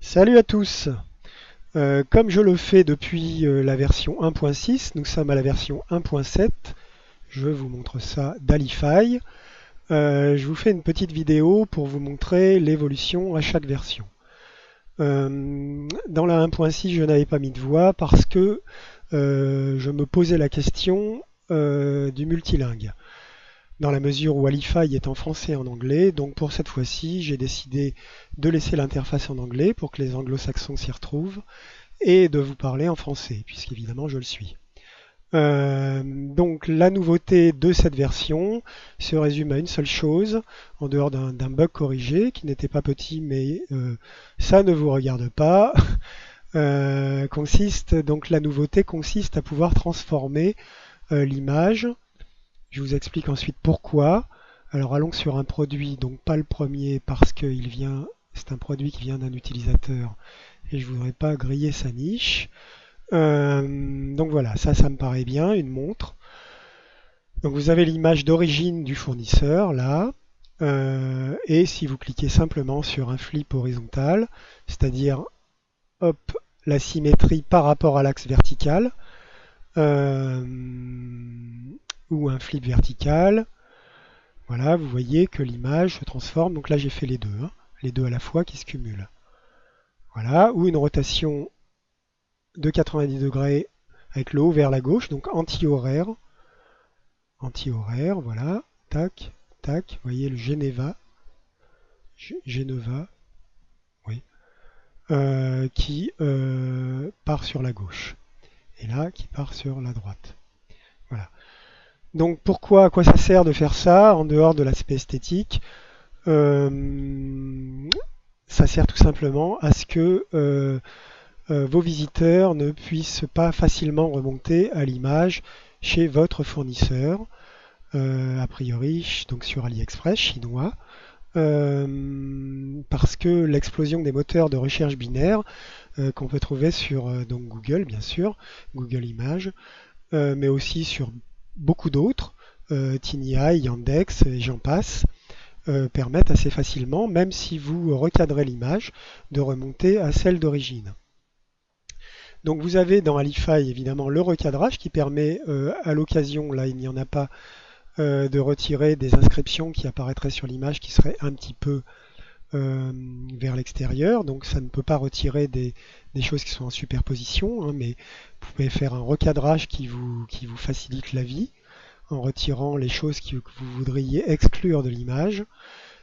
Salut à tous. Comme je le fais depuis la version 1.6, nous sommes à la version 1.7. Je vous montre ça d'Alify. Je vous fais une petite vidéo pour vous montrer l'évolution à chaque version. Dans la 1.6, je n'avais pas mis de voix parce que je me posais la question du multilingue. Dans la mesure où Alify est en français et en anglais, donc pour cette fois-ci, j'ai décidé de laisser l'interface en anglais pour que les anglo-saxons s'y retrouvent et de vous parler en français, puisqu'évidemment je le suis. Donc la nouveauté de cette version se résume à une seule chose, en dehors d'un bug corrigé qui n'était pas petit, mais ça ne vous regarde pas. Donc la nouveauté consiste à pouvoir transformer l'image. Je vous explique ensuite pourquoi. Alors allons sur un produit, donc pas le premier parce c'est un produit qui vient d'un utilisateur et je voudrais pas griller sa niche. Donc voilà, ça me paraît bien, une montre. Donc vous avez l'image d'origine du fournisseur là, et si vous cliquez simplement sur un flip horizontal, c'est-à-dire hop la symétrie par rapport à l'axe vertical, euh, ou un flip vertical, voilà, vous voyez que l'image se transforme. Donc là j'ai fait les deux à la fois qui se cumulent. Voilà, ou une rotation de 90 degrés avec le haut vers la gauche, donc anti-horaire. Anti-horaire, voilà. Tac, tac. Vous voyez le Geneva, oui. Qui part sur la gauche. Et là, qui part sur la droite. Voilà. Donc à quoi ça sert de faire ça en dehors de l'aspect esthétique? Ça sert tout simplement à ce que vos visiteurs ne puissent pas facilement remonter à l'image chez votre fournisseur, a priori donc sur AliExpress chinois, parce que l'explosion des moteurs de recherche binaire qu'on peut trouver sur donc Google bien sûr, Google Images, mais aussi sur beaucoup d'autres, TinEye, Yandex et j'en passe, permettent assez facilement, même si vous recadrez l'image, de remonter à celle d'origine. Donc vous avez dans Alify évidemment le recadrage qui permet à l'occasion, là il n'y en a pas, de retirer des inscriptions qui apparaîtraient sur l'image qui seraient un petit peu vers l'extérieur. Donc ça ne peut pas retirer des choses qui sont en superposition, hein, mais vous pouvez faire un recadrage qui vous facilite la vie en retirant les choses que vous voudriez exclure de l'image.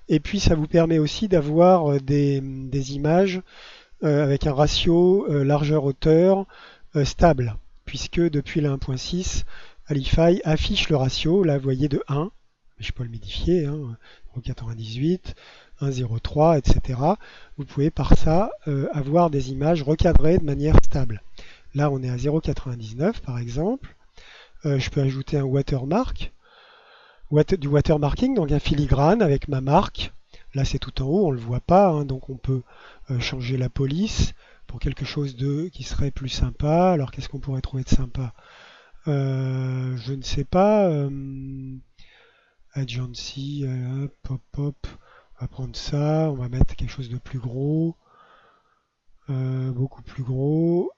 Et puis ça vous permet aussi d'avoir des images avec un ratio largeur-hauteur stable, puisque depuis la 1.6, Alify affiche le ratio, là vous voyez de 1, je peux le modifier, hein, 0,98, 1,03, etc. Vous pouvez par ça avoir des images recadrées de manière stable. Là on est à 0,99 par exemple. Je peux ajouter un watermark, du watermarking, donc un filigrane avec ma marque. Là c'est tout en haut, on ne le voit pas, hein, donc on peut changer la police pour quelque chose qui serait plus sympa. Alors qu'est-ce qu'on pourrait trouver de sympa? Je ne sais pas. Agency, pop pop. On va prendre ça, on va mettre quelque chose de plus gros, beaucoup plus gros.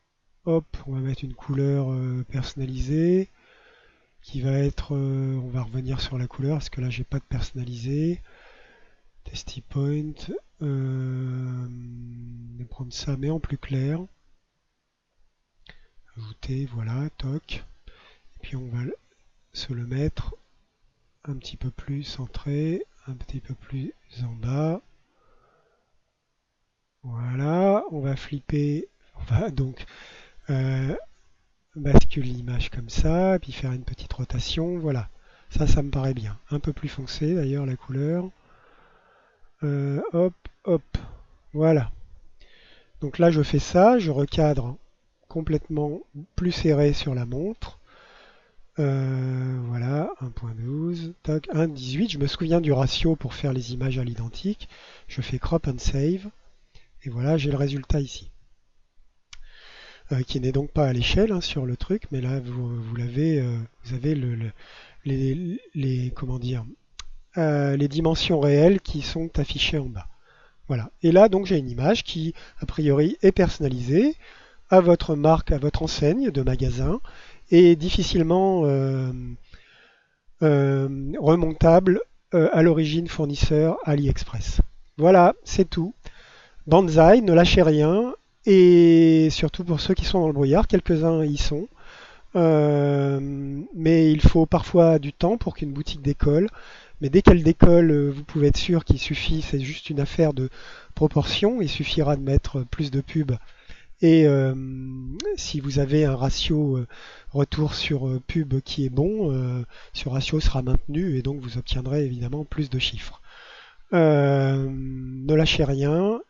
Hop, on va mettre une couleur personnalisée qui va être, on va revenir sur la couleur parce que là j'ai pas de personnalisé. Testy point, on va prendre ça mais en plus clair. Ajouter, voilà, toc. Et puis on va se le mettre un petit peu plus centré, un petit peu plus en bas. Voilà, on va flipper, on va donc basculer l'image comme ça, puis faire une petite rotation, voilà. Ça me paraît bien. Un peu plus foncé d'ailleurs la couleur. Hop, hop, voilà. Donc là je fais ça, je recadre complètement plus serré sur la montre. Voilà, 1.12, 1.18. Je me souviens du ratio pour faire les images à l'identique. Je fais crop and save. Et voilà, j'ai le résultat ici. Qui n'est donc pas à l'échelle hein, sur le truc, mais là vous l'avez, vous avez comment dire, les dimensions réelles qui sont affichées en bas. Voilà. Et là, donc, j'ai une image qui, a priori, est personnalisée à votre marque, à votre enseigne de magasin et difficilement remontable à l'origine fournisseur AliExpress. Voilà, c'est tout. Banzai, ne lâchez rien. Et surtout pour ceux qui sont dans le brouillard, quelques-uns y sont. Mais il faut parfois du temps pour qu'une boutique décolle. Mais dès qu'elle décolle, vous pouvez être sûr qu'il suffit, c'est juste une affaire de proportion. Il suffira de mettre plus de pubs. Et si vous avez un ratio retour sur pub qui est bon, ce ratio sera maintenu et donc vous obtiendrez évidemment plus de chiffres. Ne lâchez rien.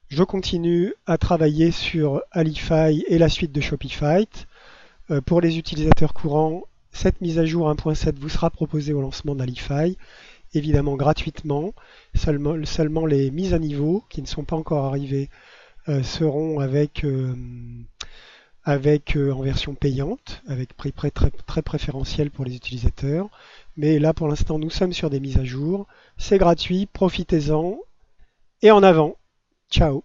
Je continue à travailler sur Alify et la suite de Shopify. Pour les utilisateurs courants, cette mise à jour 1.7 vous sera proposée au lancement d'Alify, évidemment gratuitement. Seulement les mises à niveau qui ne sont pas encore arrivées seront en version payante, avec prix très préférentiel pour les utilisateurs. Mais là, pour l'instant, nous sommes sur des mises à jour. C'est gratuit, profitez-en et en avant. Ciao.